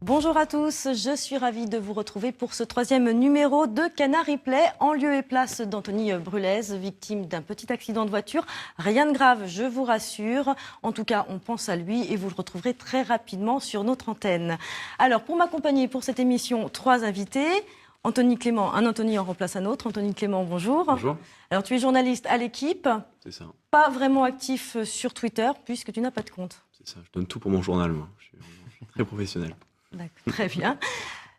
Bonjour à tous, je suis ravie de vous retrouver pour ce 3e numéro de Canard Replay en lieu et place d'Anthony Brulez, victime d'un petit accident de voiture. Rien de grave, je vous rassure. En tout cas, on pense à lui et vous le retrouverez très rapidement sur notre antenne. Alors, pour m'accompagner pour cette émission, 3 invités. Anthony Clément, un Anthony en remplace un autre. Anthony Clément, bonjour. Bonjour. Alors, tu es journaliste à l'Équipe. C'est ça. Pas vraiment actif sur Twitter puisque tu n'as pas de compte. C'est ça, je donne tout pour mon journal, moi. Je suis très professionnel. D'accord, très bien.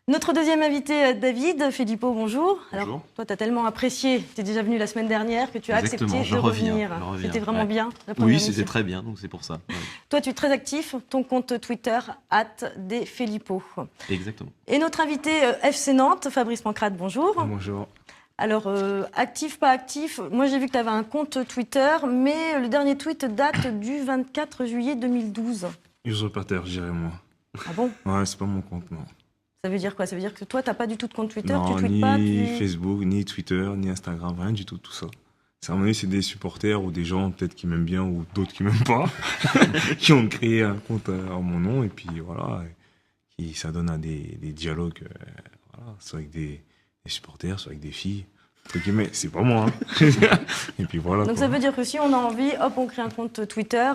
Notre deuxième invité, David Philippot, bonjour. Bonjour. Alors, toi, tu as tellement apprécié, tu es déjà venu la semaine dernière, que tu as accepté de revenir. C'était vraiment bien la première Oui, c'était émission. très bien, donc c'est pour ça. Ouais. Toi, tu es très actif, ton compte Twitter, @desphilippot. Exactement. Et notre invité, FC Nantes, Fabrice Pancrate, bonjour. Bonjour. Alors, actif, pas actif, moi j'ai vu que tu avais un compte Twitter, mais le dernier tweet date du 24 juillet 2012. Usurpateur, je dirais moi. Ah bon? Ouais, c'est pas mon compte, non. Ça veut dire quoi? Ça veut dire que toi, tu n'as pas du tout de compte Twitter, Non, tu tweets ni pas Facebook, ni Twitter, ni Instagram, rien du tout, tout ça. À mon avis, c'est des supporters ou des gens peut-être qui m'aiment bien ou d'autres qui m'aiment pas, qui ont créé un compte en mon nom et puis voilà, qui ça donne à des dialogues, voilà, soit avec des supporters, soit avec des filles. Entre guillemets, c'est pas moi. Hein. Et puis voilà. Donc quoi. ça veut dire que si on a envie, hop, on crée un compte Twitter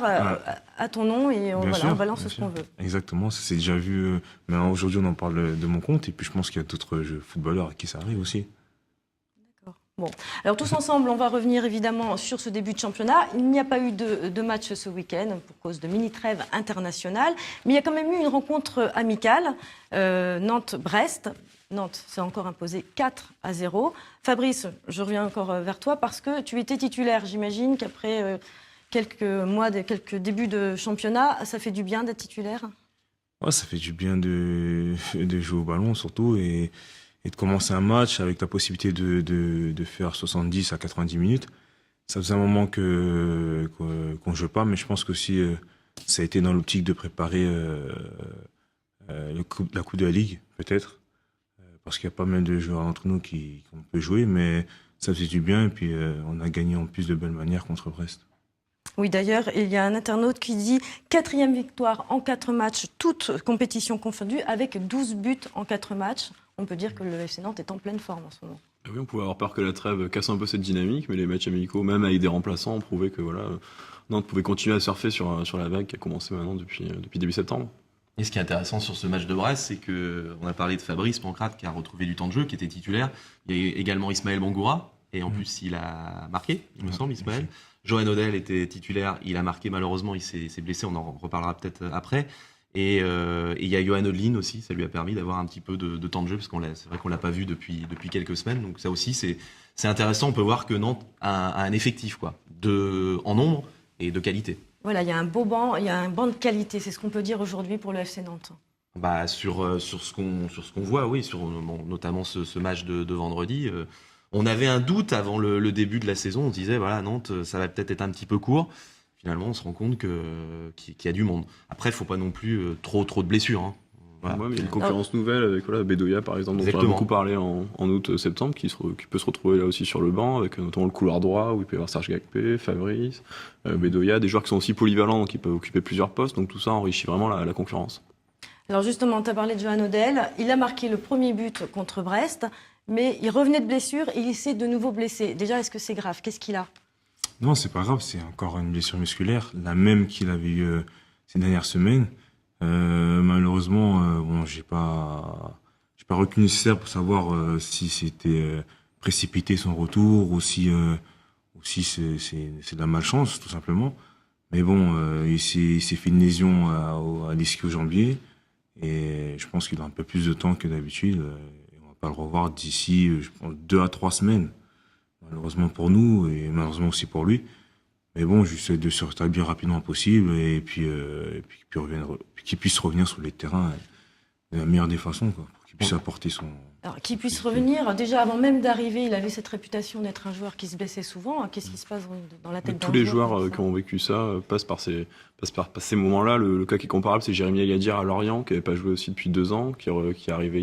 à ton nom et on, Bien voilà, sûr, on balance bien ce qu'on sûr. veut. Exactement, ça c'est déjà vu. Mais aujourd'hui, on en parle de mon compte et puis je pense qu'il y a d'autres footballeurs à qui ça arrive aussi. Bon, alors tous ensemble, on va revenir évidemment sur ce début de championnat. Il n'y a pas eu de match ce week-end pour cause de mini-trêve internationale, mais il y a quand même eu une rencontre amicale, Nantes-Brest. Nantes s'est encore imposé 4-0. Fabrice, je reviens encore vers toi parce que tu étais titulaire. J'imagine qu'après quelques mois, quelques débuts de championnat, ça fait du bien d'être titulaire? Ouais, ça fait du bien de jouer au ballon surtout et de commencer un match avec la possibilité de faire 70 à 90 minutes. Ça faisait un moment qu'on ne jouait pas, mais je pense que si ça a été dans l'optique de préparer la Coupe de la Ligue, peut-être. Parce qu'il y a pas mal de joueurs entre nous qu'on peut jouer, mais ça faisait du bien et puis on a gagné en plus de belle manière contre Brest. Oui, d'ailleurs, il y a un internaute qui dit 4e victoire en 4 matchs, toutes compétitions confondues, avec 12 buts en 4 matchs. On peut dire que le FC Nantes est en pleine forme en ce moment. Ah oui, on pouvait avoir peur que la trêve casse un peu cette dynamique, mais les matchs amicaux, même avec des remplaçants, ont prouvé que voilà, Nantes pouvait continuer à surfer sur la vague qui a commencé maintenant depuis début septembre. Et ce qui est intéressant sur ce match de Brest, c'est qu'on a parlé de Fabrice Pancrate qui a retrouvé du temps de jeu, qui était titulaire. Il y a également Ismaël Bangoura, et en plus il a marqué, il me semble, Ismaël. Johan Odell était titulaire, il a marqué malheureusement, il s'est blessé, on en reparlera peut-être après. Et il y a Johan Odlin aussi, ça lui a permis d'avoir un petit peu de temps de jeu, parce c'est vrai qu'on l'a pas vu depuis quelques semaines. Donc ça aussi, c'est intéressant. On peut voir que Nantes a un effectif quoi, en nombre et de qualité. Voilà, il y a un beau banc, il y a un banc de qualité, c'est ce qu'on peut dire aujourd'hui pour le FC Nantes. Bah sur ce qu'on voit, oui, notamment ce match de vendredi. On avait un doute avant le début de la saison. On se disait voilà, Nantes, ça va peut-être être un petit peu court. Finalement, on se rend compte qu'il y a du monde. Après, il ne faut pas non plus trop de blessures. Hein. Voilà. Ouais, mais il y a une concurrence nouvelle avec Bedoya, par exemple, dont on a beaucoup parlé en août-septembre, qui peut se retrouver là aussi sur le banc, avec notamment le couloir droit, où il peut y avoir Serge Gakpé, Fabrice, Bedoya, des joueurs qui sont aussi polyvalents, donc qui peuvent occuper plusieurs postes. Donc tout ça enrichit vraiment la concurrence. Alors justement, tu as parlé de Johan Odell. Il a marqué le premier but contre Brest, mais il revenait de blessure et il s'est de nouveau blessé. Déjà, est-ce que c'est grave? Qu'est-ce qu'il a? Non, c'est pas grave, c'est encore une blessure musculaire, la même qu'il avait eu ces dernières semaines. Malheureusement, bon, j'ai pas retenu nécessaire pour savoir si c'était précipité son retour ou si c'est de la malchance, tout simplement. Mais bon, il s'est fait une lésion à l'ischio-jambier et je pense qu'il a un peu plus de temps que d'habitude. On va pas le revoir d'ici, je pense, 2 à 3 semaines. Malheureusement pour nous et malheureusement aussi pour lui. Mais bon, j'essaie de se rétablir rapidement possible et puis qu'il puisse revenir sur les terrains de la meilleure des façons, quoi, pour qu'il puisse apporter son... Alors, qu'il puisse revenir, déjà avant même d'arriver, il avait cette réputation d'être un joueur qui se blessait souvent. Qu'est-ce qui se passe dans la tête d'un joueur? Tous les joueurs qui ont vécu ça passent par ces moments-là. Le cas qui est comparable, c'est Jérémy Agadir à Lorient, qui n'avait pas joué aussi depuis 2 ans, qui est arrivé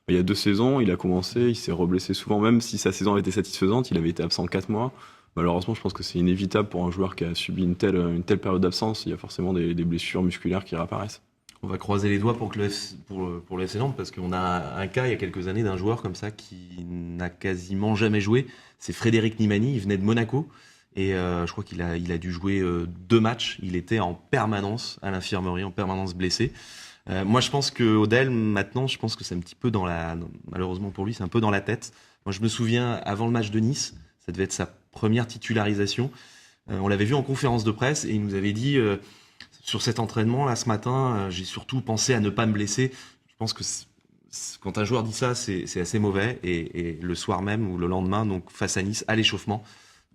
il y a 2 saisons. Il a commencé, il s'est reblessé souvent, même si sa saison avait été satisfaisante, il avait été absent 4 mois. Malheureusement, je pense que c'est inévitable pour un joueur qui a subi une telle période d'absence. Il y a forcément des blessures musculaires qui réapparaissent. On va croiser les doigts pour le FC Nantes, parce qu'on a un cas il y a quelques années d'un joueur comme ça qui n'a quasiment jamais joué. C'est Frédéric Nimani, il venait de Monaco et je crois qu'il a dû jouer 2 matchs. Il était en permanence à l'infirmerie, en permanence blessé. Moi je pense que Odell maintenant, je pense que c'est un petit peu malheureusement pour lui, c'est un peu dans la tête. Moi je me souviens avant le match de Nice, ça devait être sa première titularisation. On l'avait vu en conférence de presse et il nous avait dit sur cet entraînement là ce matin, j'ai surtout pensé à ne pas me blesser. Je pense que quand un joueur dit ça, c'est assez mauvais. Et le soir même ou le lendemain, donc face à Nice, à l'échauffement,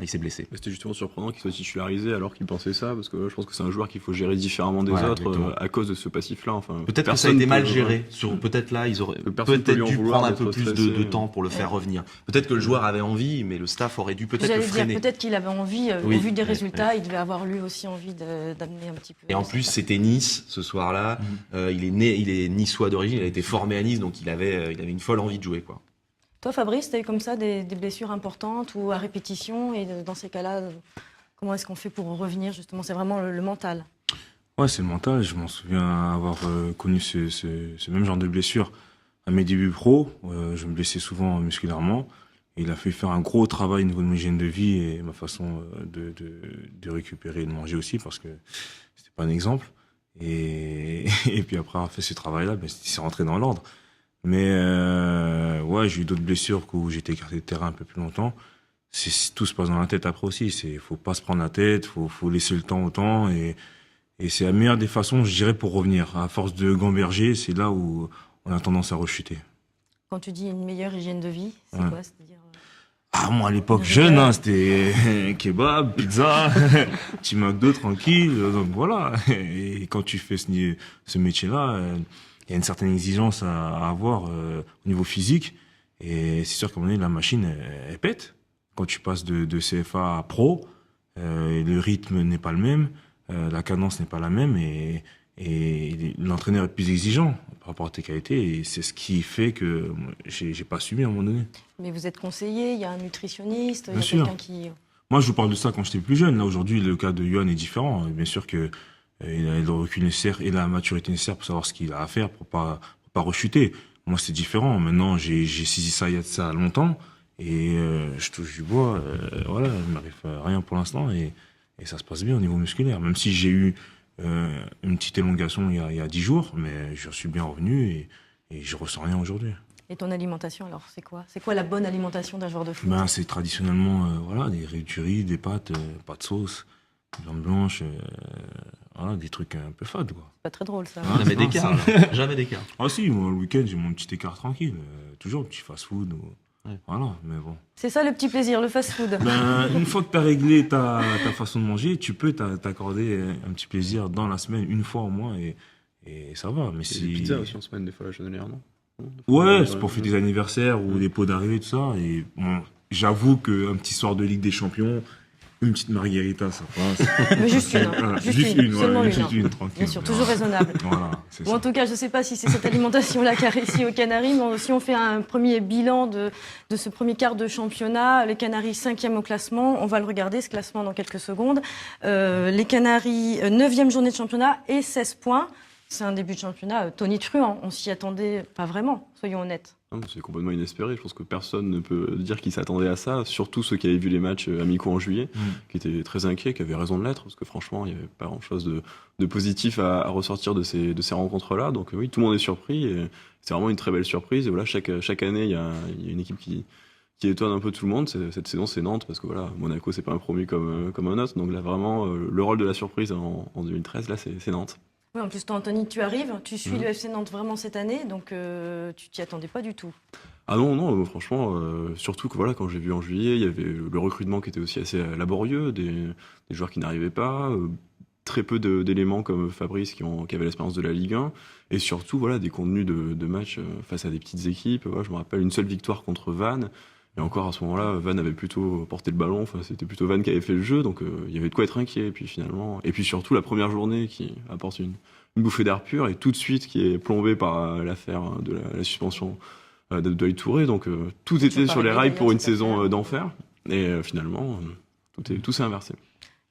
il s'est blessé. C'était justement surprenant qu'il soit titularisé alors qu'il pensait ça, parce que je pense que c'est un joueur qu'il faut gérer différemment des Ouais, autres à cause de ce passif-là. Enfin, Peut-être que ça a été mal géré. Peut-être là, ils auraient peut-être dû prendre un peu plus de temps pour le faire revenir. Peut-être que le joueur avait envie, mais le staff aurait dû peut-être le freiner. Peut-être qu'il avait envie, Oui, au vu des ouais, résultats, il devait avoir lui aussi envie d'amener un petit peu. Et en plus, c'était Nice ce soir-là. Il est niçois d'origine, il a été formé à Nice, donc il avait une folle envie de jouer, quoi. Toi, Fabrice, tu as eu comme ça des blessures importantes ou à répétition, et dans ces cas-là, comment est-ce qu'on fait pour revenir justement? C'est vraiment le mental. Ouais, c'est le mental. Je m'en souviens avoir connu ce même genre de blessure à mes débuts pro. Je me blessais souvent musculairement. Et il a fallu faire un gros travail au niveau de mon hygiène de vie et ma façon de récupérer et de manger aussi, parce que c'était pas un exemple. Et puis après avoir fait ce travail-là, c'est rentré dans l'ordre. Mais ouais, j'ai eu d'autres blessures où j'étais écarté de terrain un peu plus longtemps. Tout se passe dans la tête après aussi. Faut pas se prendre la tête, faut laisser le temps au temps. Et c'est la meilleure des façons, je dirais, pour revenir. À force de gamberger, c'est là où on a tendance à rechuter. Quand tu dis une meilleure hygiène de vie, c'est quoi? C'est-à-dire moi, à l'époque, jeune, c'était kebab, pizza, petit McDo tranquille. Donc voilà. Et quand tu fais ce métier-là, il y a une certaine exigence à avoir au niveau physique. Et c'est sûr qu'à un moment donné, la machine, elle pète. Quand tu passes de CFA à pro, le rythme n'est pas le même, la cadence n'est pas la même, et l'entraîneur est plus exigeant par rapport à tes qualités. Et c'est ce qui fait que j'ai pas subi à un moment donné. Mais vous êtes conseillé, il y a un nutritionniste, il y a quelqu'un qui... Moi, je vous parle de ça quand j'étais plus jeune. Là, aujourd'hui, le cas de Yohan est différent. Bien sûr que il a le recul nécessaire et la maturité nécessaire pour savoir ce qu'il a à faire pour pas rechuter. Moi, c'est différent. Maintenant, j'ai saisi ça il y a de ça longtemps et je touche du bois. Voilà, il m'arrive rien pour l'instant et ça se passe bien au niveau musculaire. Même si j'ai eu une petite élongation il y a 10 jours, mais je suis bien revenu et je ressens rien aujourd'hui. Et ton alimentation, alors, c'est quoi? C'est quoi la bonne alimentation d'un joueur de foot? C'est traditionnellement voilà, du riz, des pâtes, pas de sauce, viande blanche, voilà, des trucs un peu fades, quoi. Pas très drôle, ça. Jamais d'écart. Jamais d'écart. Ah si, moi, le week-end, j'ai mon petit écart tranquille. Toujours petit fast-food. Ouais. Voilà, mais bon. C'est ça le petit plaisir, le fast-food. Une fois que tu as réglé ta façon de manger, tu peux t'accorder un petit plaisir dans la semaine, une fois au moins, et ça va. Mais C'est des pizzas aussi en semaine, des fois, généralement. Ouais, c'est pour faire des anniversaires ou des pots d'arrivée, tout ça. Et bon, j'avoue qu'un petit soir de Ligue des Champions, une petite margarita, ça passe. Mais juste une, Voilà, juste une, seulement juste une, tranquille. bien sûr, toujours raisonnable. Voilà, c'est Bon, ça. en tout cas, je ne sais pas si c'est cette alimentation-là qui a réussi aux Canaries, mais si on fait un premier bilan de ce premier quart de championnat, les Canaries 5e au classement, on va le regarder, ce classement, dans quelques secondes. Les Canaries, 9e journée de championnat et 16 points. C'est un début de championnat tonitruant, on s'y attendait pas vraiment, soyons honnêtes. C'est complètement inespéré. Je pense que personne ne peut dire qu'il s'attendait à ça, surtout ceux qui avaient vu les matchs amicaux en juillet, qui étaient très inquiets, qui avaient raison de l'être, parce que franchement, il n'y avait pas grand-chose de positif à ressortir de ces rencontres-là. Donc oui, tout le monde est surpris, et c'est vraiment une très belle surprise. Et voilà, chaque année, il y a une équipe qui étonne un peu tout le monde. Cette saison, c'est Nantes, parce que voilà, Monaco, c'est pas un promu comme un autre. Donc là, vraiment, le rôle de la surprise en 2013, là, c'est Nantes. Oui, en plus, toi, Anthony, tu arrives, tu suis le FC Nantes vraiment cette année, donc tu t'y attendais pas du tout. Ah non, franchement, surtout que voilà, quand j'ai vu en juillet, il y avait le recrutement qui était aussi assez laborieux, des joueurs qui n'arrivaient pas, très peu d'éléments comme Fabrice qui avaient l'expérience de la Ligue 1, et surtout voilà, des contenus de matchs face à des petites équipes. Voilà, je me rappelle une seule victoire contre Vannes, et encore à ce moment-là, Vannes avait plutôt porté le ballon, enfin, c'était plutôt Vannes qui avait fait le jeu, donc il y avait de quoi être inquiet. Et puis surtout la première journée qui apporte une bouffée d'air pur, et tout de suite qui est plombée par l'affaire de la suspension d'Abdoulaye Touré. Donc tout était sur les rails pour une saison d'enfer, et finalement tout s'est inversé.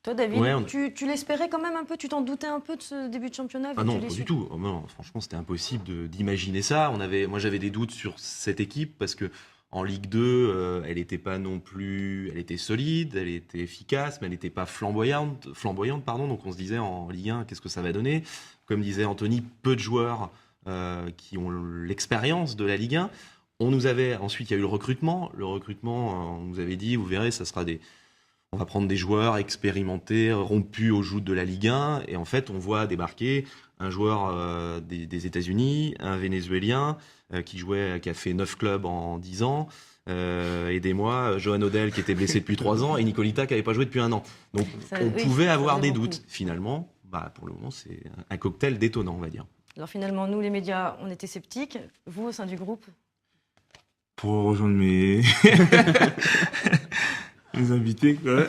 Toi, David, Ouais, tu l'espérais quand même un peu? Tu t'en doutais un peu de ce début de championnat? Ah non, pas du tout. Oh non, franchement, c'était impossible d'imaginer ça. Moi, j'avais des doutes sur cette équipe parce que en Ligue 2, elle n'était pas non plus, elle était solide, elle était efficace, mais elle n'était pas flamboyante, pardon. Donc on se disait en Ligue 1, qu'est-ce que ça va donner? Comme disait Anthony, peu de joueurs qui ont l'expérience de la Ligue 1. Ensuite, il y a eu le recrutement. Le recrutement, on nous avait dit, vous verrez, on va prendre des joueurs expérimentés, rompus aux joutes de la Ligue 1, et en fait, on voit débarquer un joueur des États-Unis, un Vénézuélien qui a fait 9 clubs en 10 ans, aidez-moi, Johan Odell qui était blessé depuis 3 ans, et Nicolita qui n'avait pas joué depuis 1 an. Donc, on pouvait avoir des doutes. Finalement, pour le moment, c'est un cocktail détonnant, on va dire. Alors finalement, nous, les médias, on était sceptiques. Vous, au sein du groupe? Pour rejoindre mes invités, quoi.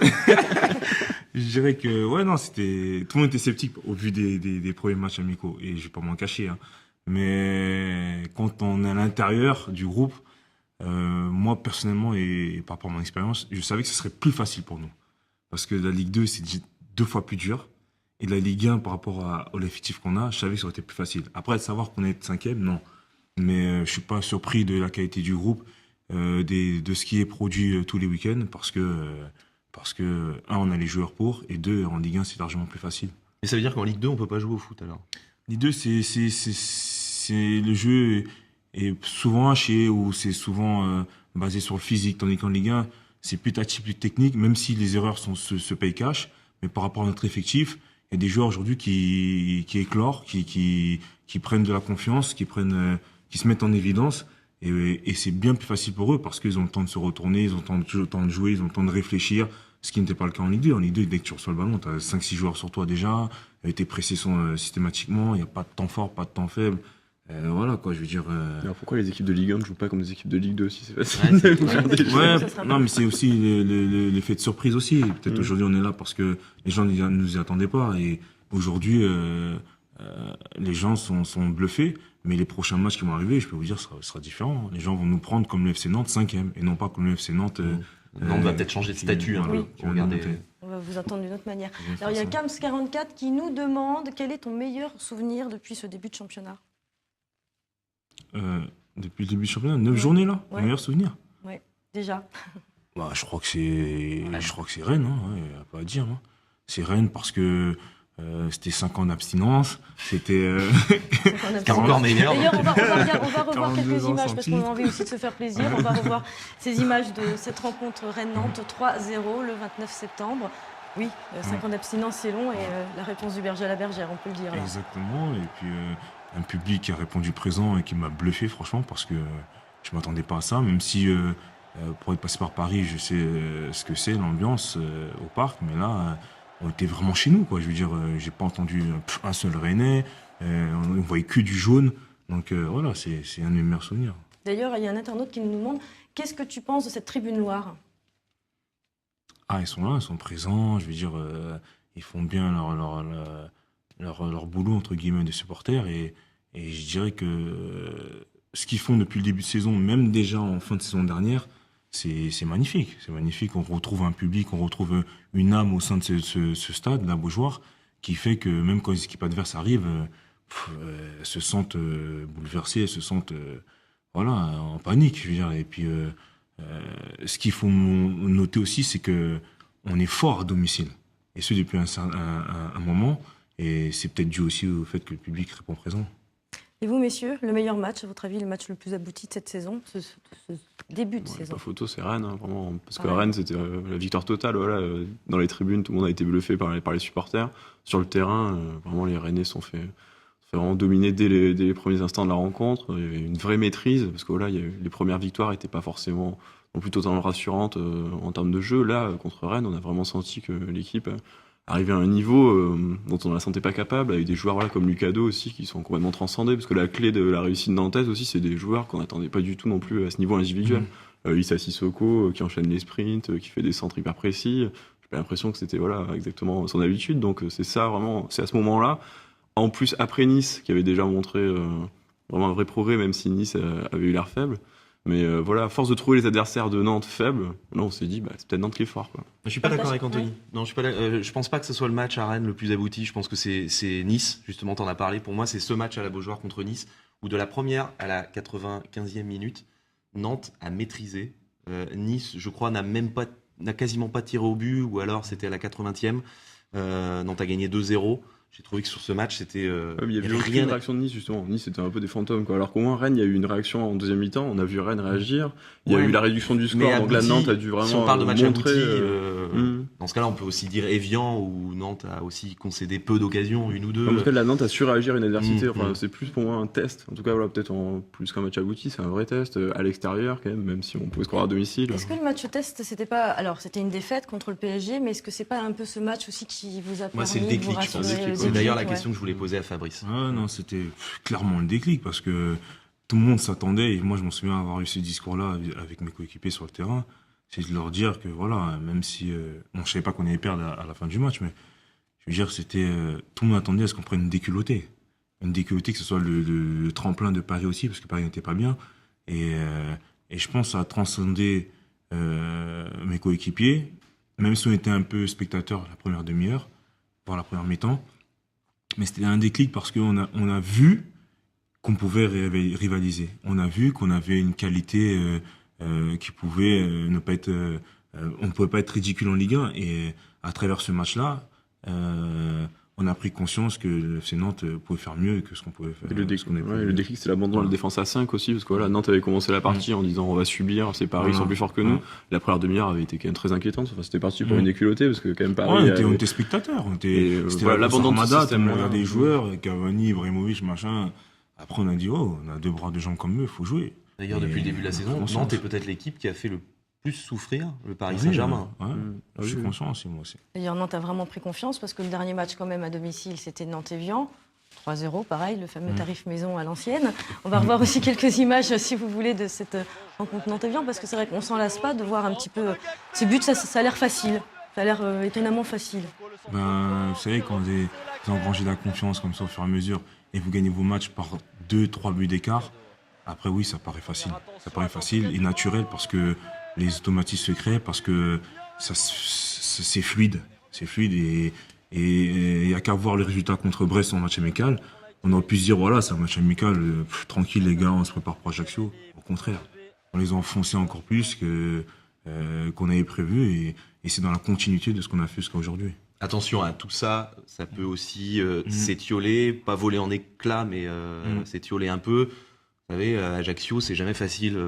Je dirais que, ouais, non, tout le monde était sceptique au vu des premiers matchs amicaux, et je vais pas m'en cacher, hein. Mais quand on est à l'intérieur du groupe, moi, personnellement, et par rapport à mon expérience, je savais que ce serait plus facile pour nous. Parce que la Ligue 2, c'est 2 fois plus dur. Et la Ligue 1, par rapport à l'effectif qu'on a, je savais que ça aurait été plus facile. Après, de savoir qu'on est 5e, non. Mais je suis pas surpris de la qualité du groupe, de ce qui est produit tous les week-ends, parce que, on a les joueurs pour, et 2, en Ligue 1, c'est largement plus facile. Et ça veut dire qu'en Ligue 2, on peut pas jouer au foot, alors? Ligue 2, le jeu est souvent haché, ou c'est souvent basé sur le physique, tandis qu'en Ligue 1, c'est plus tactique, plus technique, même si les erreurs se payent cash. Mais par rapport à notre effectif, il y a des joueurs aujourd'hui qui éclorent, qui prennent de la confiance, qui se mettent en évidence. Et c'est bien plus facile pour eux parce qu'ils ont le temps de se retourner, ils ont le temps de jouer, ils ont le temps de réfléchir, ce qui n'était pas le cas en Ligue 2. En Ligue 2, dès que tu reçois le ballon, tu as 5-6 joueurs sur toi déjà, tes pressés sont systématiquement, il n'y a pas de temps fort, pas de temps faible. Voilà, quoi, je veux dire. Alors pourquoi les équipes de Ligue 1 ne jouent pas comme des équipes de Ligue 2 si c'est facile? Ouais, non, mais c'est aussi l'effet de surprise aussi. Peut-être aujourd'hui on est là parce que les gens ne nous y attendaient pas. Et aujourd'hui, les gens sont bluffés. Mais les prochains matchs qui vont arriver, je peux vous dire, ça sera différent. Les gens vont nous prendre comme le FC Nantes 5e et non pas comme le FC Nantes. Nantes va peut-être changer de statut. Oui. Regardez. On va vous entendre d'une autre manière. Alors il y a Kams44 qui nous demande quel est ton meilleur souvenir depuis ce début de championnat? Depuis le début du championnat, 9 journées là, Ouais. mon meilleur souvenir. Oui, déjà. Bah, je crois que c'est Rennes, hein, y a pas à dire. Hein. C'est Rennes parce que c'était 5 ans d'abstinence, c'était 40 ans meilleur. D'ailleurs, on va revoir 42 quelques ans images sans parce qu'on a titre. envie aussi de se faire plaisir. On va revoir ces images de cette rencontre Rennes-Nantes 3-0 le 29 septembre. Oui, 5 ans d'abstinence, c'est long et la réponse du berger à la bergère, on peut le dire. Là. Exactement, et puis un public qui a répondu présent et qui m'a bluffé franchement parce que je m'attendais pas à ça, même si pour être passé par Paris, je sais ce que c'est l'ambiance au parc, mais là, on était vraiment chez nous, quoi. Je veux dire, j'ai pas entendu un seul Rennais, on voyait que du jaune, donc voilà, c'est un de mes meilleurs souvenirs. D'ailleurs, il y a un internaute qui nous demande qu'est-ce que tu penses de cette tribune Loire? Ah, ils sont là, ils sont présents, je veux dire, ils font bien leur boulot, entre guillemets, de supporters, et je dirais que ce qu'ils font depuis le début de saison, même déjà en fin de saison dernière, c'est magnifique. C'est magnifique. On retrouve un public, on retrouve une âme au sein de ce stade, la Beaujoire, qui fait que même quand les équipes adverses arrivent, elles se sentent bouleversées, elles se sentent voilà, en panique. Je veux dire. Et puis, ce qu'il faut noter aussi, c'est que on est fort à domicile. Et ce, depuis un moment. Et c'est peut-être dû aussi au fait que le public répond présent. Et vous, messieurs, le meilleur match, à votre avis, le match le plus abouti de cette saison, ce début de saison? Pas photo, c'est Rennes, hein, vraiment. Parce que Ouais. Rennes, c'était la victoire totale. Voilà, dans les tribunes, tout le monde a été bluffé par les supporters. Sur le terrain, vraiment, les Rennais sont fait vraiment dominer dès les premiers instants de la rencontre. Il y avait une vraie maîtrise, parce que voilà, les premières victoires n'étaient pas forcément non plus totalement rassurantes en termes de jeu. Là, contre Rennes, on a vraiment senti que l'équipe arrivait à un niveau dont on ne la sentait pas capable, avec des joueurs voilà, comme Lucado aussi, qui sont complètement transcendés, parce que la clé de la réussite nantaise aussi, c'est des joueurs qu'on n'attendait pas du tout non plus à ce niveau individuel. Issa Sissoko, qui enchaîne les sprints, qui fait des centres hyper précis. J'ai l'impression que c'était voilà, exactement son habitude, donc c'est ça vraiment, c'est à ce moment-là. En plus, après Nice, qui avait déjà montré vraiment un vrai progrès, même si Nice avait eu l'air faible, Mais voilà, à force de trouver les adversaires de Nantes faibles, là on s'est dit, c'est peut-être Nantes qui est fort, quoi. Je suis pas d'accord avec Partage, Anthony. Non, je suis pas. Je pense pas que ce soit le match à Rennes le plus abouti. Je pense que c'est Nice. Justement, t'en as parlé. Pour moi, c'est ce match à la Beaujoire contre Nice où de la première à la 95e minute, Nantes a maîtrisé. Nice, je crois, n'a quasiment pas tiré au but, ou alors c'était à la 80e. Nantes a gagné 2-0. J'ai trouvé que sur ce match, c'était. Il y avait aucune réaction de Nice, justement. Nice, c'était un peu des fantômes, quoi. Alors qu'au moins, Rennes, il y a eu une réaction en deuxième mi-temps. On a vu Rennes réagir. Il y a eu la réduction du score. Donc là, Nantes a dû vraiment. Si on parle de match montrer, abouti, dans ce cas-là, on peut aussi dire Evian, où Nantes a aussi concédé peu d'occasions, une ou deux. En tout cas, la Nantes a su réagir à une adversité. C'est plus pour moi un test. En tout cas, voilà, peut-être plus qu'un match abouti, c'est un vrai test à l'extérieur, quand même si on pouvait scorer à domicile. Est-ce que le match test, c'était pas. Alors, c'était une défaite contre le PSG, mais est-ce que c'est pas un peu ce match aussi qui vous a permis Moi, c'est le déclic, je pense. C'est d'ailleurs la question que je voulais poser à Fabrice. Ah non, c'était clairement le déclic parce que tout le monde s'attendait, et moi je m'en souviens avoir eu ce discours-là avec mes coéquipiers sur le terrain, c'est de leur dire que voilà, même si je savais pas qu'on allait perdre à la fin du match, mais je veux dire, c'était tout le monde attendait à ce qu'on prenne une déculottée, que ce soit le tremplin de Paris aussi, parce que Paris n'était pas bien, et je pense que ça a transcendé mes coéquipiers, même si on était un peu spectateurs la première demi-heure, voire la première mi-temps. Mais c'était un déclic parce qu'on a vu qu'on pouvait rivaliser. On a vu qu'on avait une qualité qui pouvait ne pas être... on ne pouvait pas être ridicule en Ligue 1. Et à travers ce match-là, on a pris conscience que le FC Nantes pouvait faire mieux que ce qu'on pouvait faire. Et le déclic, c'est l'abandon de la défense à 5 aussi, parce que voilà, Nantes avait commencé la partie en disant on va subir, c'est Paris, ils sont plus forts que nous. La première demi-heure avait été quand même très inquiétante. Enfin, c'était parti pour une déculottée, parce que quand même Paris. On était spectateurs. C'était l'abandon de système. On regardait les joueurs, Cavani, Ibrahimovic, machin. Après, on a dit on a deux bras, deux jambes comme eux, il faut jouer. D'ailleurs, depuis le début de la saison, Nantes est peut-être l'équipe qui a fait le plus souffrir le Paris Saint-Germain. Je suis conscient aussi, moi aussi. D'ailleurs, Nantes a vraiment pris confiance parce que le dernier match, quand même, à domicile, c'était Nantes-Evian. 3-0, pareil, le fameux tarif maison à l'ancienne. On va revoir aussi quelques images, si vous voulez, de cette rencontre Nantes-Evian, parce que c'est vrai qu'on s'en lasse pas de voir un petit peu. Ces buts, ça a l'air facile. Ça a l'air étonnamment facile. Vous savez, quand vous engrangez la confiance comme ça au fur et à mesure et vous gagnez vos matchs par 2-3 buts d'écart, après, oui, ça paraît facile. Ça paraît facile et naturel parce que les automatismes se créent, parce que c'est fluide. C'est fluide et il n'y a qu'à voir les résultats contre Brest en match amical. On aurait pu se dire, voilà, c'est un match amical, tranquille les gars, on se prépare pour Ajaccio. Au contraire, on les a enfoncés encore plus qu'on avait prévu et c'est dans la continuité de ce qu'on a fait jusqu'à aujourd'hui. Attention à tout ça, ça peut aussi s'étioler, pas voler en éclats, mais s'étioler un peu. Vous savez, Ajaccio, c'est jamais facile.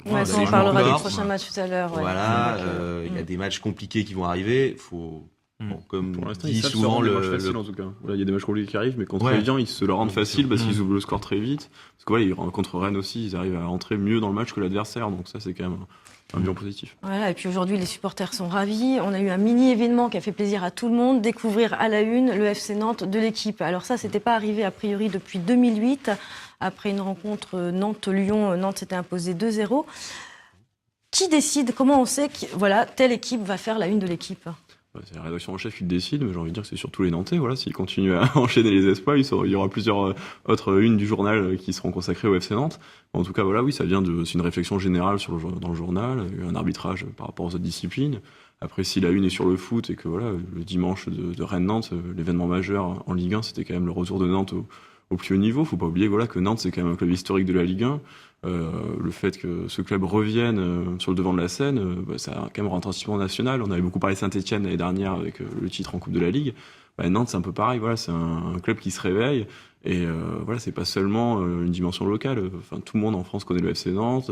On parlera des prochains matchs tout à l'heure. Voilà, il y a des matchs compliqués qui vont arriver. Comme pour l'instant, dit souvent des matchs faciles, en tout cas. Voilà, il y a des matchs compliqués qui arrivent, mais contre Evian, ils se le rendent facile parce qu'ils ouvrent le score très vite. Parce que voilà, contre Rennes aussi, ils arrivent à entrer mieux dans le match que l'adversaire. Donc ça, c'est quand même un bilan positif. Voilà, et puis aujourd'hui, les supporters sont ravis. On a eu un mini-événement qui a fait plaisir à tout le monde. Découvrir à la une le FC Nantes de l'équipe. Alors ça, c'était pas arrivé a priori depuis 2008. Après une rencontre Nantes-Lyon, Nantes s'était imposé 2-0. Qui décide? Comment on sait que voilà, telle équipe va faire la une de l'équipe? C'est la rédaction en chef qui décide, mais j'ai envie de dire que c'est surtout les Nantais. Voilà, s'ils continuent à enchaîner les exploits, il y aura plusieurs autres unes du journal qui seront consacrées au FC Nantes. En tout cas, voilà, oui, ça vient c'est une réflexion générale dans le journal, il y a eu un arbitrage par rapport aux autres disciplines. Après, si la une est sur le foot et que voilà, le dimanche de Rennes-Nantes, l'événement majeur en Ligue 1, c'était quand même le retour de Nantes au plus haut niveau. Faut pas oublier voilà, que Nantes, c'est quand même un club historique de la Ligue 1. Le fait que ce club revienne sur le devant de la scène, ça a quand même un retentissement national. On avait beaucoup parlé de Saint-Etienne l'année dernière avec le titre en Coupe de la Ligue. Nantes, c'est un peu pareil. Voilà, c'est un club qui se réveille. Et voilà, c'est pas seulement une dimension locale. Enfin, tout le monde en France connaît le FC Nantes.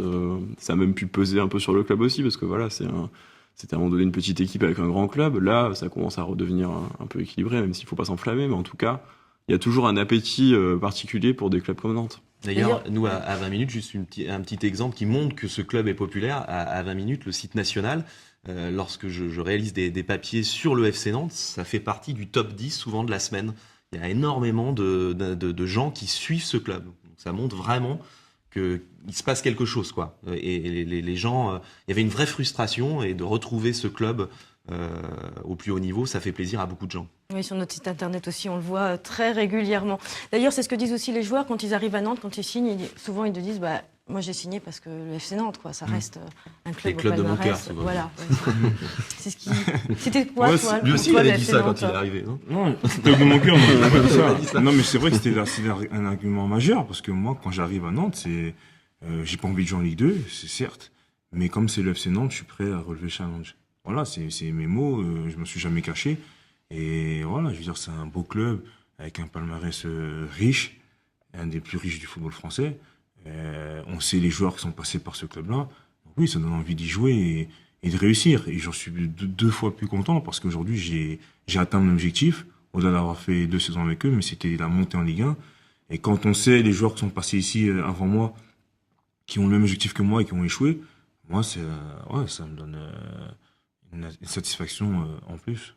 Ça a même pu peser un peu sur le club aussi, parce que voilà, c'était à un moment donné une petite équipe avec un grand club. Là, ça commence à redevenir un peu équilibré, même s'il faut pas s'enflammer. Mais en tout cas, il y a toujours un appétit particulier pour des clubs comme Nantes. D'ailleurs, nous, à 20 minutes, juste un petit exemple qui montre que ce club est populaire. À 20 minutes, le site national, lorsque je réalise des papiers sur le FC Nantes, ça fait partie du top 10 souvent de la semaine. Il y a énormément de gens qui suivent ce club. Donc, ça montre vraiment qu'il se passe quelque chose, quoi. Et les gens, il y avait une vraie frustration, et de retrouver ce club au plus haut niveau, ça fait plaisir à beaucoup de gens. Oui, sur notre site internet aussi, on le voit très régulièrement. D'ailleurs, c'est ce que disent aussi les joueurs quand ils arrivent à Nantes, quand ils signent, souvent ils te disent Moi, j'ai signé parce que le FC Nantes, quoi, ça reste un club Les clubs au de mon palmarès. cœur, souvent. Voilà. Ouais, c'est ce qui. C'était quoi, Ouais, toi Lui aussi, il toi, le avait dit FC ça quand Nantes, il est arrivé. Non Non, club de mon cœur, non, j'ai pas dit Il a dit ça. ça. Non, mais c'est vrai que c'était un argument majeur, parce que moi, quand j'arrive à Nantes, j'ai pas envie de jouer en Ligue 2, c'est certes, mais comme c'est le FC Nantes, je suis prêt à relever le challenge. Voilà, c'est mes mots, je me suis jamais caché. Et voilà, je veux dire, c'est un beau club, avec un palmarès riche, un des plus riches du football français. On sait les joueurs qui sont passés par ce club-là. Donc oui, ça donne envie d'y jouer et de réussir. Et j'en suis deux fois plus content parce qu'aujourd'hui, j'ai atteint mon objectif, au-delà d'avoir fait 2 saisons avec eux, mais c'était la montée en Ligue 1. Et quand on sait les joueurs qui sont passés ici avant moi, qui ont le même objectif que moi et qui ont échoué, moi, ouais, ça me donne une satisfaction en plus.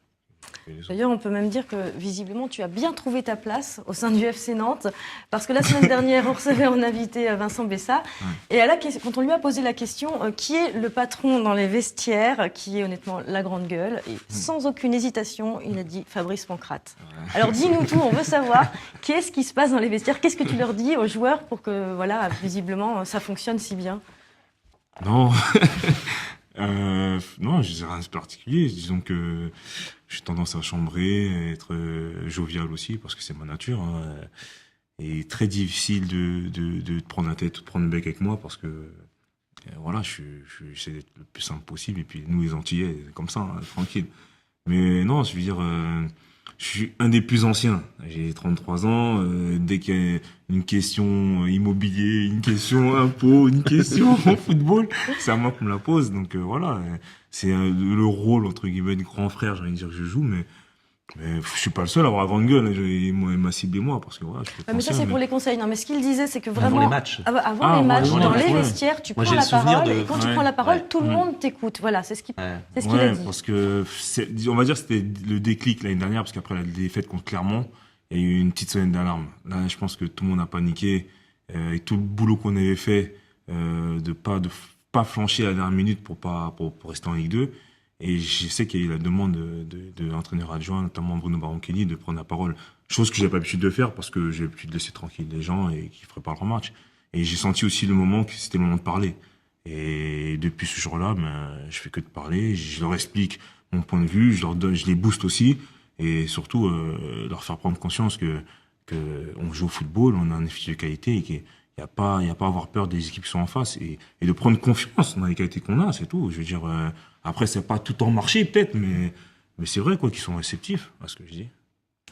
D'ailleurs, on peut même dire que visiblement, tu as bien trouvé ta place au sein du FC Nantes, parce que la semaine dernière, on recevait en invité Vincent Bessa, et quand on lui a posé la question, qui est le patron dans les vestiaires, qui est honnêtement la grande gueule, et sans aucune hésitation, il a dit Fabrice Pancrate. Alors dis-nous tout, on veut savoir qu'est-ce qui se passe dans les vestiaires, qu'est-ce que tu leur dis aux joueurs pour que, voilà, visiblement, ça fonctionne si bien. Non, non, je dis rien de particulier. Disons que j'ai tendance à chambrer, être jovial aussi, parce que c'est ma nature. Hein, et très difficile de prendre la tête ou de prendre le bec avec moi, parce que voilà, j'essaie d'être le plus simple possible. Et puis nous, les Antillais, comme ça, hein, tranquille. Mais non, je veux dire, je suis un des plus anciens. J'ai 33 ans. Dès qu'il y a une question immobilier, une question impôt, une question football, c'est à moi qu'on me la pose. Donc voilà, c'est le rôle entre guillemets de grand frère, j'ai envie de dire que je joue, mais je suis pas le seul à avoir la grande gueule. Il m'a ciblé moi parce que voilà. Mais ça c'est pour les conseils. Non, mais ce qu'il disait, c'est que vraiment Avant les matchs. Avant les matchs, ouais, dans ouais. les vestiaires, tu Moi, prends j'ai la le souvenir parole, de- et quand tu Ouais. prends la parole, Ouais. tout le monde t'écoute. Voilà, c'est ce qu'il Ouais. a dit. Parce que on va dire que c'était le déclic l'année dernière, parce qu'après la défaite contre Clermont, il y a eu une petite sonnette d'alarme. Là, je pense que tout le monde a paniqué, et tout le boulot qu'on avait fait, de pas flancher à la dernière minute pour rester en Ligue 2. Et je sais qu'il y a eu la demande de l'entraîneur adjoint, notamment Bruno Baronchelli, de prendre la parole. Chose que j'ai pas l'habitude de faire parce que j'ai l'habitude de laisser tranquille les gens et qu'ils feraient pas leur match. Et j'ai senti aussi le moment que c'était le moment de parler. Et depuis ce jour-là, je fais que de parler. Je leur explique mon point de vue, je les booste aussi. Et surtout, leur faire prendre conscience que on joue au football, on a un effectif de qualité et qu'il n'y a pas à avoir peur des équipes qui sont en face et de prendre confiance dans les qualités qu'on a, c'est tout. Je veux dire, après, c'est pas tout en marché peut-être, mais c'est vrai quoi qu'ils sont réceptifs à ce que je dis.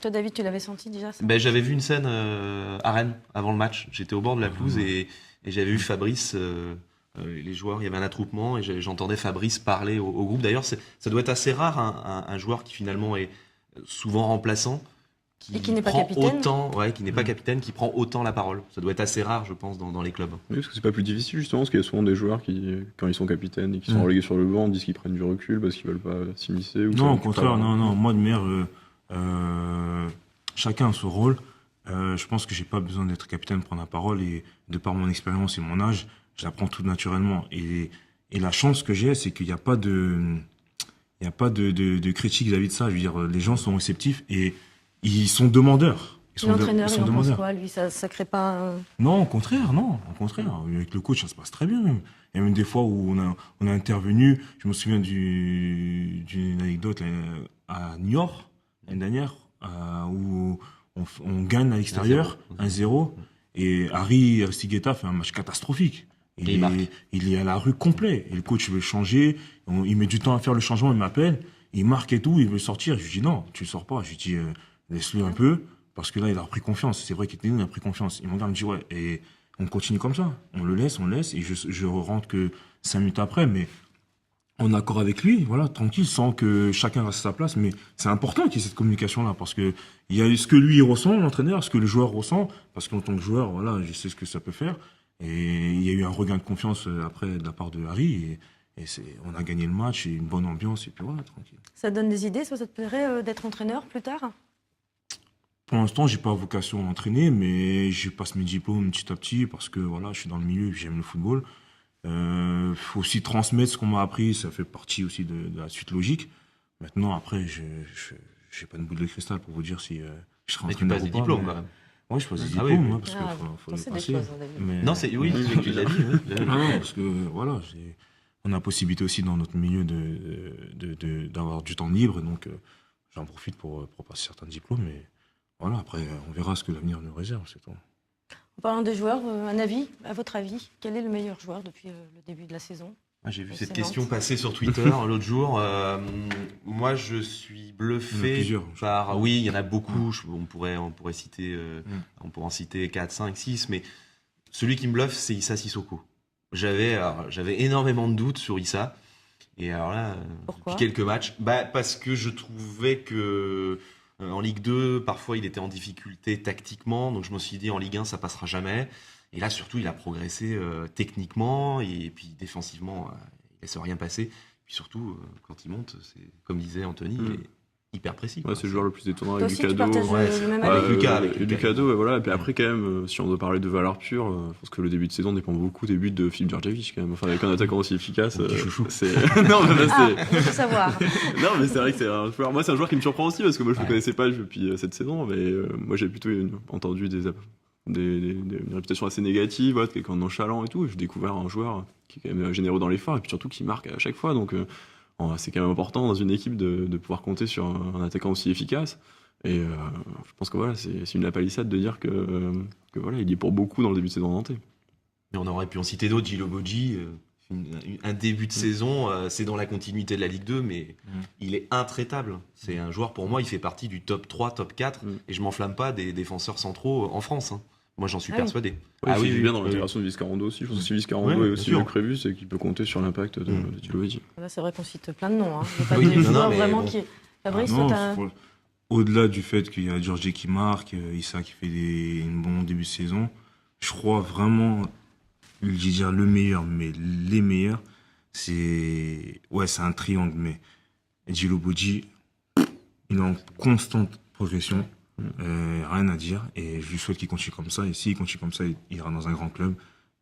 Toi, David, tu l'avais senti déjà ça Ben, j'avais vu une scène à Rennes avant le match. J'étais au bord de la pelouse et j'avais vu Fabrice, les joueurs, il y avait un attroupement et j'entendais Fabrice parler au groupe. D'ailleurs, ça doit être assez rare un joueur qui finalement est souvent remplaçant, Et qui n'est pas prend capitaine. qui n'est pas capitaine, qui prend autant la parole. Ça doit être assez rare, je pense, dans les clubs. Oui, parce que c'est pas plus difficile justement, parce qu'il y a souvent des joueurs qui, quand ils sont capitaines et qui sont relégués sur le banc, disent qu'ils prennent du recul parce qu'ils veulent pas s'immiscer. Ou Non, au contraire, non. Moi, de manière, chacun a son rôle. Je pense que j'ai pas besoin d'être capitaine pour prendre la parole et de par mon expérience et mon âge, j'apprends tout naturellement. Et la chance que j'ai, c'est qu'il n'y a pas de critique vis-à-vis de ça. Je veux dire, les gens sont réceptifs et ils sont demandeurs. L'entraîneur, ils il sont en pense demandeurs. quoi, lui ça crée pas Non, au contraire, non. Au contraire. Avec le coach, ça se passe très bien, même. Il y a même des fois où on a intervenu. Je me souviens d'une anecdote là, à Niort, l'année dernière, où on gagne à l'extérieur, 1-0. Et Harry Aristigueta fait un match catastrophique. Et il marque. Il est à la rue complet. Et le coach veut le changer. Il met du temps à faire le changement. Il m'appelle. Il marque et tout. Il veut sortir. Je lui dis non, tu ne sors pas. Je lui dis laisse-le un peu. Parce que là, il a repris confiance. C'est vrai qu'il a pris confiance. Il me regarde, il me dit ouais. Et on continue comme ça. On le laisse. Et je rentre que 5 minutes après. Mais en accord avec lui, voilà, tranquille, sans que chacun reste à sa place. Mais c'est important qu'il y ait cette communication-là. Parce que il y a ce que lui il ressent, l'entraîneur, ce que le joueur ressent. Parce qu'en tant que joueur, voilà, je sais ce que ça peut faire. Et il y a eu un regain de confiance après de la part de Harry. Et on a gagné le match et une bonne ambiance. Et puis voilà, tranquille. Ça te donne des idées, ça te plairait d'être entraîneur plus tard? Pour l'instant, j'ai pas vocation à entraîner, mais je passe mes diplômes petit à petit parce que voilà, je suis dans le milieu et j'aime le football. Faut aussi transmettre ce qu'on m'a appris, ça fait partie aussi de la suite logique. Maintenant, après, je j'ai pas une boule de cristal pour vous dire si je serai Mais tu entraîneur passes ou des pas. diplômes Mais- quand même. Ouais, je passe des Ah diplômes, oui, oui. hein, parce qu'il faut les c'est des passer. choses, hein, David. Mais... Non, c'est oui, c'est tu l'as dit. Oui. Non, parce que voilà, on a la possibilité aussi dans notre milieu d'avoir du temps libre, donc j'en profite pour passer certains diplômes. Et voilà, après, on verra ce que l'avenir nous réserve, c'est tout. En parlant des joueurs, à votre avis, quel est le meilleur joueur depuis le début de la saison? Ah, j'ai vu C'est cette question Nantes. passer sur Twitter l'autre jour. Moi, je suis Il y en a bluffé plusieurs. par. Oui, il y en a beaucoup. On pourrait citer, Mm. on pourrait en citer 4, 5, 6, mais celui qui me bluffe, c'est Issa Sissoko. J'avais énormément de doutes sur Issa. Et alors là, Pourquoi depuis quelques matchs, parce que je trouvais que en Ligue 2, parfois, il était en difficulté tactiquement. Donc, je me suis dit, en Ligue 1, ça passera jamais. Et là, surtout, il a progressé techniquement et puis défensivement, il laisse rien passer. Puis surtout, quand il monte, c'est comme disait Anthony, il est hyper précis. Ouais, c'est le joueur le plus étonnant Toi avec aussi, tu Lucado. partages ouais, le même Ouais, avis avec Lucas, avec et Lucas. Lucado, et voilà. Et puis après, quand même, si on doit parler de valeur pure, je pense que le début de saison dépend beaucoup des buts de Filip Djordjevic, quand même. Enfin, avec un attaquant aussi efficace. Mon petit chouchou. C'est... non, mais là, Ah, on veut savoir. non, mais c'est vrai que c'est un joueur. Moi, c'est un joueur qui me surprend aussi parce que moi, je le Ouais. connaissais pas depuis cette saison. Mais moi, j'ai plutôt entendu une réputation assez négative, voilà, quelqu'un de nonchalant et tout. Et j'ai découvert un joueur qui est quand même généreux dans l'effort et puis surtout qui marque à chaque fois. Donc, c'est quand même important dans une équipe de pouvoir compter sur un attaquant aussi efficace. Et je pense que voilà, c'est une lapalissade de dire que voilà, il y est pour beaucoup dans le début de saison nantais. Et on aurait pu en citer d'autres, Gillo Boggi, un début de saison, c'est dans la continuité de la Ligue 2, mais il est intraitable. C'est un joueur, pour moi, il fait partie du top 3, top 4, et je m'enflamme pas des défenseurs centraux en France. Hein. Moi, j'en suis Ah oui. persuadé. Ouais, il fait bien dans oui. l'intégration de Viscarando aussi. Je pense que si Viscarando Ouais, est bien aussi sûr. mieux que prévu, c'est qu'il peut compter sur l'impact de Gillo Boggi. Là, c'est vrai qu'on cite plein de noms. Hein. Il n'y a pas Oui, de non, joueurs mais vraiment bon. qui. Fabrice, Non, toi, t'as. au-delà du fait qu'il y a Georgie qui marque, Issa qui fait une bon début de saison, je crois vraiment, je vais dire le meilleur, mais les meilleurs, c'est un triangle, mais Gillo Boggi, il est en constante progression, rien à dire, et je lui souhaite qu'il continue comme ça, et s'il continue comme ça, il ira dans un grand club,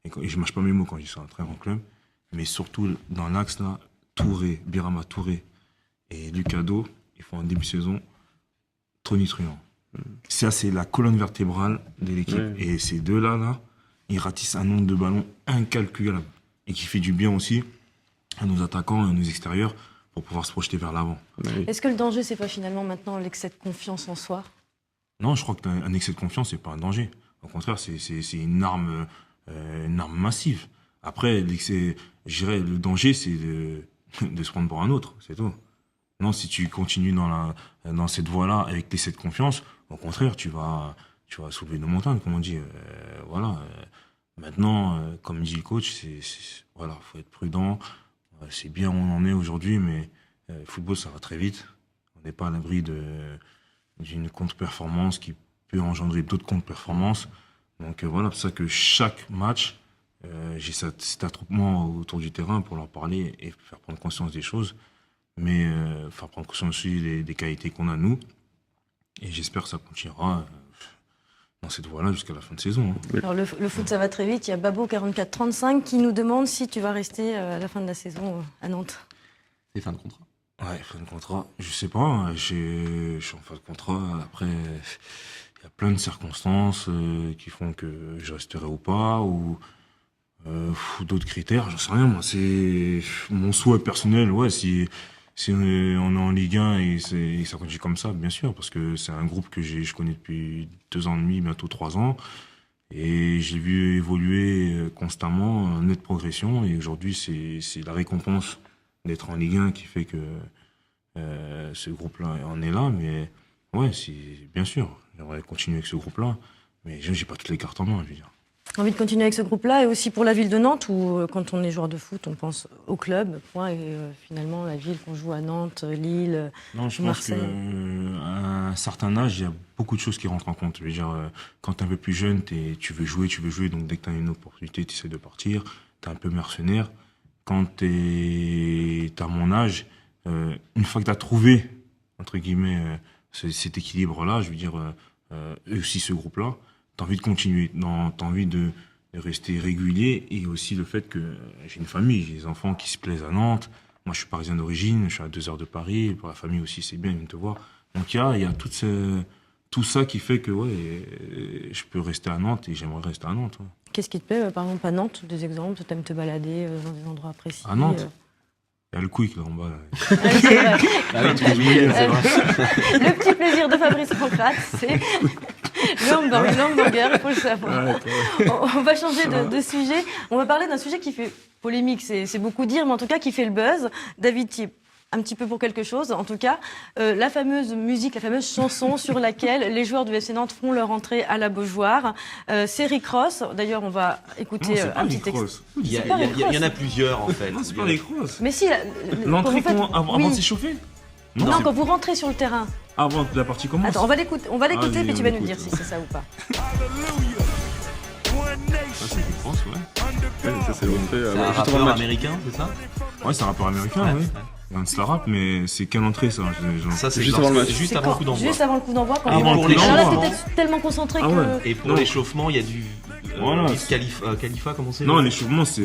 et je mâche pas mes mots quand je dis ça, un très grand club, mais surtout dans l'axe là, Birama Touré et Lucado, ils font un début de saison tonitruant. Ça, c'est la colonne vertébrale de l'équipe. Ouais. Et ces deux-là, ils ratissent un nombre de ballons incalculable. Et qui fait du bien aussi à nos attaquants et à nos extérieurs pour pouvoir se projeter vers l'avant. Ouais. Est-ce que le danger, c'est pas finalement maintenant l'excès de confiance en soi? Non, je crois qu'un excès de confiance, c'est pas un danger. Au contraire, c'est une arme massive. Après, je dirais, le danger, c'est de se prendre pour un autre, c'est tout. Non, si tu continues dans cette voie-là avec l'excès de confiance, au contraire, tu vas soulever une montagne, comme on dit. Voilà. Maintenant, comme dit le coach, voilà, faut être prudent. C'est bien où on en est aujourd'hui, mais le football, ça va très vite. On n'est pas à l'abri d'une contre-performance qui peut engendrer d'autres contre-performances. Donc voilà, c'est ça que chaque match, j'ai cet attroupement autour du terrain pour leur parler et faire prendre conscience des choses, mais faire prendre conscience aussi des qualités qu'on a nous. Et j'espère que ça continuera dans cette voie-là jusqu'à la fin de saison. Hein. Alors, le foot, ça va très vite. Il y a Babo4435 qui nous demande si tu vas rester à la fin de la saison à Nantes. C'est fin de contrat. Ouais, fin de contrat. Je sais pas, hein, je suis en fin de contrat. Après, il y a plein de circonstances qui font que je resterai ou pas, ou d'autres critères, j'en sais rien. Moi, c'est mon souhait personnel. Ouais, si on est en Ligue 1 et ça continue comme ça, bien sûr, parce que c'est un groupe que je connais depuis 2 ans et demi, bientôt 3 ans. Et j'ai vu évoluer constamment, nette progression. Et aujourd'hui, c'est la récompense d'être en Ligue 1 qui fait que ce groupe-là en est là. Mais ouais, bien sûr, j'aimerais continuer avec ce groupe-là. Mais j'ai pas toutes les cartes en main, je veux dire. Envie de continuer avec ce groupe-là et aussi pour la ville de Nantes où quand on est joueur de foot, on pense au club, point, et finalement la ville qu'on joue à Nantes, Lille, Non, je Marseille. pense qu'à un certain âge, il y a beaucoup de choses qui rentrent en compte. Je veux dire, quand tu es un peu plus jeune, tu veux jouer, donc dès que tu as une opportunité, tu essaies de partir, tu es un peu mercenaire. Quand tu as mon âge, une fois que tu as trouvé, entre guillemets, cet équilibre-là, je veux dire, eux aussi ce groupe-là, tu as envie de continuer, tu as envie de rester régulier, et aussi le fait que j'ai une famille, j'ai des enfants qui se plaisent à Nantes. Moi, je suis parisien d'origine, je suis à 2 heures de Paris. Pour la famille aussi, c'est bien, ils viennent te voir. Donc, il y a tout tout ça qui fait que je peux rester à Nantes et j'aimerais rester à Nantes. Ouais. Qu'est-ce qui te plaît, par exemple, à Nantes, des exemples? Tu aimes te balader dans des endroits précis? À Nantes, il y a le Quick là en bas. Là. Ah oui, c'est vrai. Ah oui, tu l'as oublié, c'est vrai. Le petit plaisir de Fabrice Pancrate, c'est l'hamburger, il faut le savoir. On va changer de sujet. On va parler d'un sujet qui fait polémique, c'est beaucoup dire, mais en tout cas qui fait le buzz. David Thiep, un petit peu pour quelque chose, en tout cas, la fameuse musique, la fameuse chanson sur laquelle les joueurs du FC Nantes font leur entrée à la Beaujoire. C'est Rick Ross. D'ailleurs, on va écouter un petit texte. Il y en a plusieurs en fait. Non, c'est pas Rick Ross. Mais si, l'entrée en fait, avant oui. de s'échauffer. Non, quand vous rentrez sur le terrain. Avant que la partie commence. Attends, on va l'écouter, Vas-y, puis tu on vas nous écoute. dire si c'est ça ou pas. Ça, c'est Rick Ross, ouais. Ouais, ça c'est l'entrée C'est un juste avant le rappeur match. américain, c'est ça? Ouais, c'est un rappeur américain, ouais. Il y a un de rap, mais c'est quelle entrée ça Ça, c'est Juste avant le match. Juste C'est avant le quand coup d'envoi. Juste avant le coup d'envoi. Quand Avant on le rentre. coup Alors là, d'envoi. t'étais tellement concentré Ah que... ouais. Et pour Non. l'échauffement, il y a du Voilà. Khalifa, comment c'est? Non, l'échauffement, c'est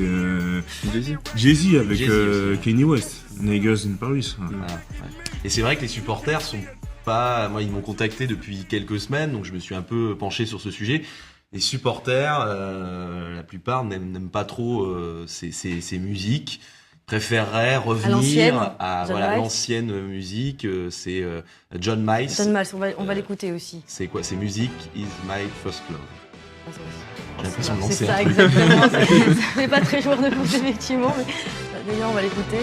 Jay-Z. Jay-Z avec Jay-Z aussi. Kanye West, Niggas in Paris. Ouais. Ah, ouais. Et c'est vrai que les supporters sont pas. Moi, ils m'ont contacté depuis quelques semaines, donc je me suis un peu penché sur ce sujet. Les supporters, la plupart n'aiment pas trop ces musiques, préféreraient l'ancienne, revenir à John voilà Miles. l'ancienne musique. C'est John Miles. John Miles, on va l'écouter aussi. C'est quoi? C'est Music is my first love. Ah, J'ai l'impression de c'est lancer ça, un truc. exactement. Ça fait pas très joueur de foot, effectivement. Mais d'ailleurs, on va l'écouter.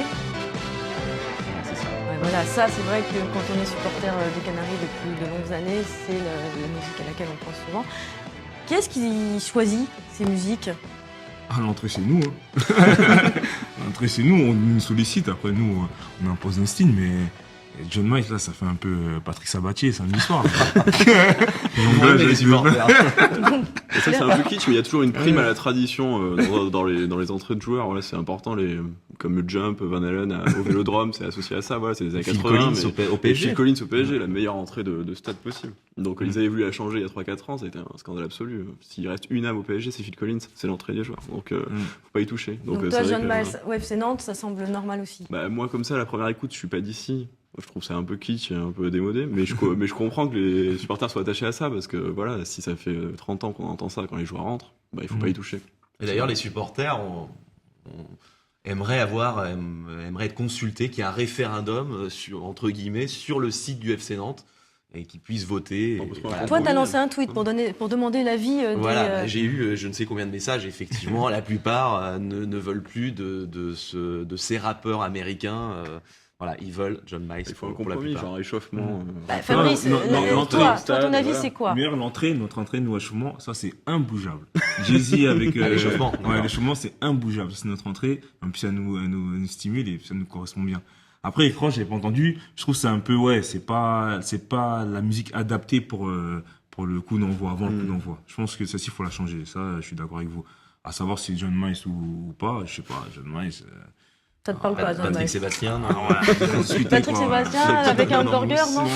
C'est ça. Ouais, voilà, ça, c'est vrai que quand on est supporter des Canaries depuis de longues années, c'est la musique à laquelle on pense souvent. Qui est-ce qui choisit ces musiques? Ah, l'entrée c'est nous. Hein. L'entrée c'est nous, on nous sollicite. Après nous, on impose nos styles, mais John Miles là, ça fait un peu Patrick Sabatier samedi soir. Les supporters. Et ça c'est un peu kitsch, mais il y a toujours une prime à la tradition dans les entrées de joueurs. Voilà, c'est important, comme le jump, Van Halen au Vélodrome, c'est associé à ça. Voilà, c'est les années Phil 80. Collins mais- au Et PSG. Phil Collins au PSG, la meilleure entrée de stade possible. Donc ils avaient voulu la changer il y a 3-4 ans, ça a été un scandale absolu. S'il reste une âme au PSG, c'est Phil Collins, c'est l'entrée des joueurs. Donc faut pas y toucher. Donc c'est toi, vrai John que, Miles, ouais, FC Nantes, ça semble normal aussi. bah, moi comme ça, la première écoute, je suis pas d'ici. Je trouve ça un peu kitsch et un peu démodé, mais je comprends que les supporters soient attachés à ça, parce que voilà, si ça fait 30 ans qu'on entend ça quand les joueurs rentrent, bah il faut pas y toucher. Et d'ailleurs, les supporters aimeraient être consultés, qu'il y ait un référendum entre guillemets sur le site du FC Nantes et qu'ils puissent voter. Non, parce que Voilà. Toi, oui, t'as lancé un tweet pour demander l'avis des... Voilà, j'ai eu je ne sais combien de messages. Effectivement, la plupart ne veulent plus de ces rappeurs américains. Voilà, ils veulent John Miles Il faut un pour la compromis, plupart. genre réchauffement. Bah, Fabrice, Non, l'entrée toi, au stade, ton avis, voilà. c'est quoi? D'ailleurs, notre entrée, nous, échauffement, ça c'est imbougeable. Jay-Z avec. l'échauffement, Ouais, d'accord. l'échauffement, c'est imbougeable. C'est notre entrée. En plus, ça nous stimule et ça nous correspond bien. Après, franchement, j'avais pas entendu. Je trouve que c'est un peu, c'est pas la musique adaptée pour le coup d'envoi, avant le coup d'envoi. Je pense que ça, il faut la changer. Ça, je suis d'accord avec vous. À savoir si c'est John Miles ou pas, je sais pas, John Miles. Ça te parle pas, John Patrick Miles? Sébastien, non. Patrick Sébastien avec un burger, non,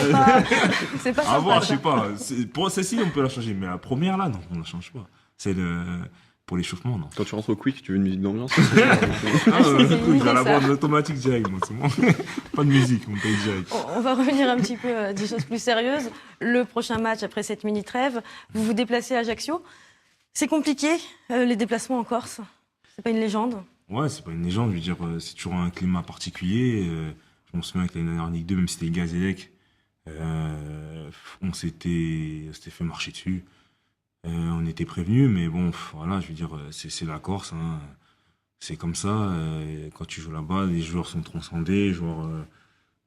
c'est pas À sympa. voir, je ça. sais pas. Pour celle-ci, on peut la changer, mais la première là, non, on la change pas. C'est pour l'échauffement, non. Quand tu rentres au quick, tu veux une musique d'ambiance? Ah, c'est du coup, je limité, vais ça. l'avoir en automatique direct, moi, c'est bon. Pas de musique, on paye direct. On va revenir un petit peu à des choses plus sérieuses. Le prochain match après cette mini-trêve, vous vous déplacez à Ajaccio. C'est compliqué, les déplacements en Corse. C'est pas une légende. Ouais, c'est pas une légende, je veux dire, c'est toujours un climat particulier. Je me souviens que l'année dernière Ligue 2, même si c'était Gazélec, on s'était fait marcher dessus. On était prévenus, mais bon, voilà, je veux dire, c'est la Corse, hein. C'est comme ça. Quand tu joues là-bas, les joueurs sont transcendés, les joueurs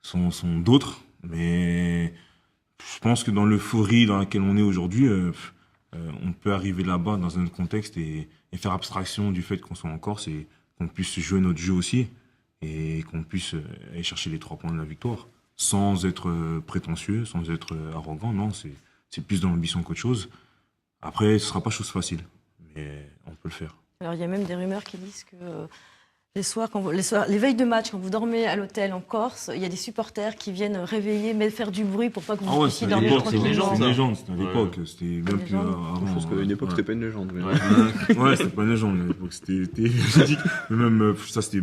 sont d'autres. Mais je pense que dans l'euphorie dans laquelle on est aujourd'hui, on peut arriver là-bas dans un autre contexte et faire abstraction du fait qu'on soit en Corse et qu'on puisse jouer notre jeu aussi et qu'on puisse aller chercher les 3 points de la victoire sans être prétentieux, sans être arrogant. Non, c'est plus dans l'ambition qu'autre chose. Après, ce sera pas chose facile, mais on peut le faire. Alors il y a même des rumeurs qui disent que les veilles de match, quand vous dormez à l'hôtel en Corse, il y a des supporters qui viennent réveiller, mais faire du bruit pour pas que vous Ah ouais, puissiez c'est dormir une tranquillement. légende, C'est ça. une légende, c'était à Ouais. l'époque. C'était bien plus légende. avant. Je pense qu'à une époque, ouais. c'était pas une légende. Mais... Ouais, c'était pas une légende à l'époque, c'était véridique. Mais même, ça c'était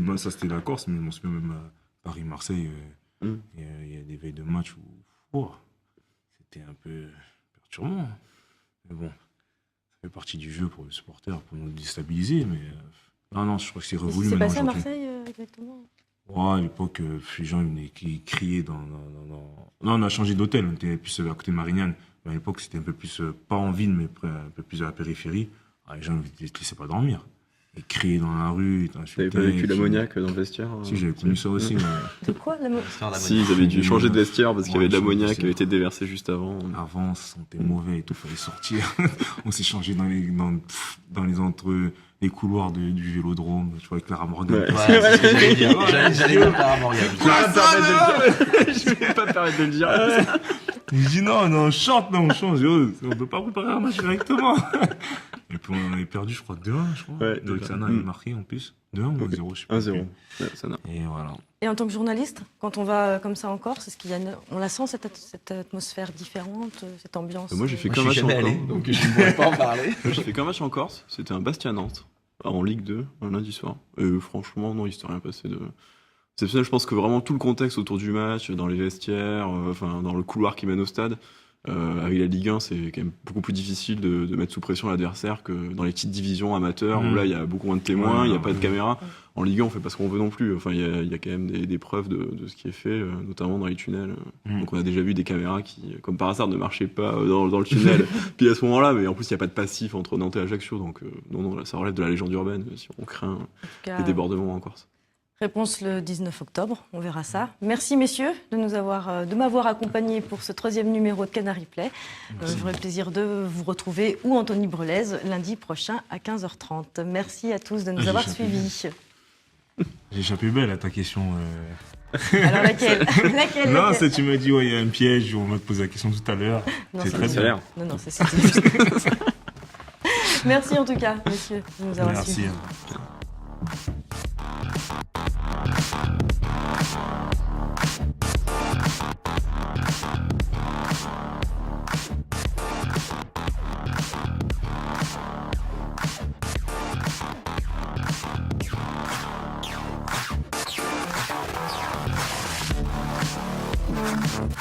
la Corse, mais je m'en souviens même à Paris-Marseille, il y a des veilles de match où c'était un peu Sûrement. Mais bon, ça fait partie du jeu pour les supporters, pour nous déstabiliser. Mais non, je crois que c'est Qu'est-ce révolu qui s'est maintenant passé à aujourd'hui. Marseille exactement? Ouais, à l'époque, les gens qui criaient dans... Non, on a changé d'hôtel, on était plus à côté de Marignane. Mais à l'époque, c'était un peu plus, pas en ville, mais un peu plus à la périphérie. Ah, les gens ne laissaient pas dormir. Ils criaient dans la rue, ils T'avais t'insultaient. pas vécu l'ammoniaque dans le vestiaire? Si, j'avais connu ça aussi. Mais De quoi Histoire d'ammoniaque. Si, ils avaient dû changer de vestiaire parce qu'il y avait de Ouais, l'ammoniaque changer qui de avait été déversé juste avant. avant, ça sentait mauvais et tout, fallait sortir. On s'est changé dans les entre les couloirs du vélodrome, tu vois, avec Clara Morgan. Ouais. Ouais, c'est ce que j'allais dire. J'allais dire Clara Morgan. Je vais pas me permettre de le dire. Il dit non, on chante, on change. On peut pas préparer un match directement. Et puis on avait perdu, je crois, 2-1, je crois. Ouais, Dorixana déjà. avait marqué en plus. 2-1 ou 1-0, je sais pas. 1-0. Ouais, ça n'a. Et voilà. Et en tant que journaliste, quand on va comme ça en Corse, est-ce qu'il y a on la sent cette atmosphère différente, cette ambiance? Moi, j'ai fait Moi, qu'un je suis match jamais en allé, Corse. donc je ne pourrais pas en parler. J'ai fait qu'un match en Corse. C'était un Bastia-Nantes en Ligue 2, un lundi soir. Et franchement, non, il s'était rien passé de exceptionnel. Je pense que vraiment tout le contexte autour du match, dans les vestiaires, enfin dans le couloir qui mène au stade, avec la Ligue 1, c'est quand même beaucoup plus difficile de mettre sous pression l'adversaire que dans les petites divisions amateurs où là il y a beaucoup moins de témoins, il n'y a pas de caméra. En Ligue 1, on fait pas ce qu'on veut non plus. Enfin, il y a quand même des preuves de ce qui est fait, notamment dans les tunnels. Donc on a déjà vu des caméras qui, comme par hasard, ne marchaient pas dans le tunnel. Puis à ce moment-là, mais en plus il n'y a pas de passif entre Nantes et Ajaccio, donc non, là, ça relève de la légende urbaine si on craint En tout cas, des débordements en Corse. réponse le 19 octobre, on verra ça. Merci messieurs de m'avoir accompagné pour ce 3e numéro de Canary Play. J'aurai le plaisir de vous retrouver ou Anthony Brelaise lundi prochain à 15h30. Merci à tous de nous avoir suivis. J'ai échappé belle à ta question. Alors laquelle? Non, Laquelle? tu m'as dit, ouais, il y a un piège, on va te poser la question tout à l'heure. Non, C'est ça- très Ça a bien. l'air. Non, c'est juste. Merci en tout cas, messieurs, de nous avoir Merci. suivis.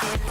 If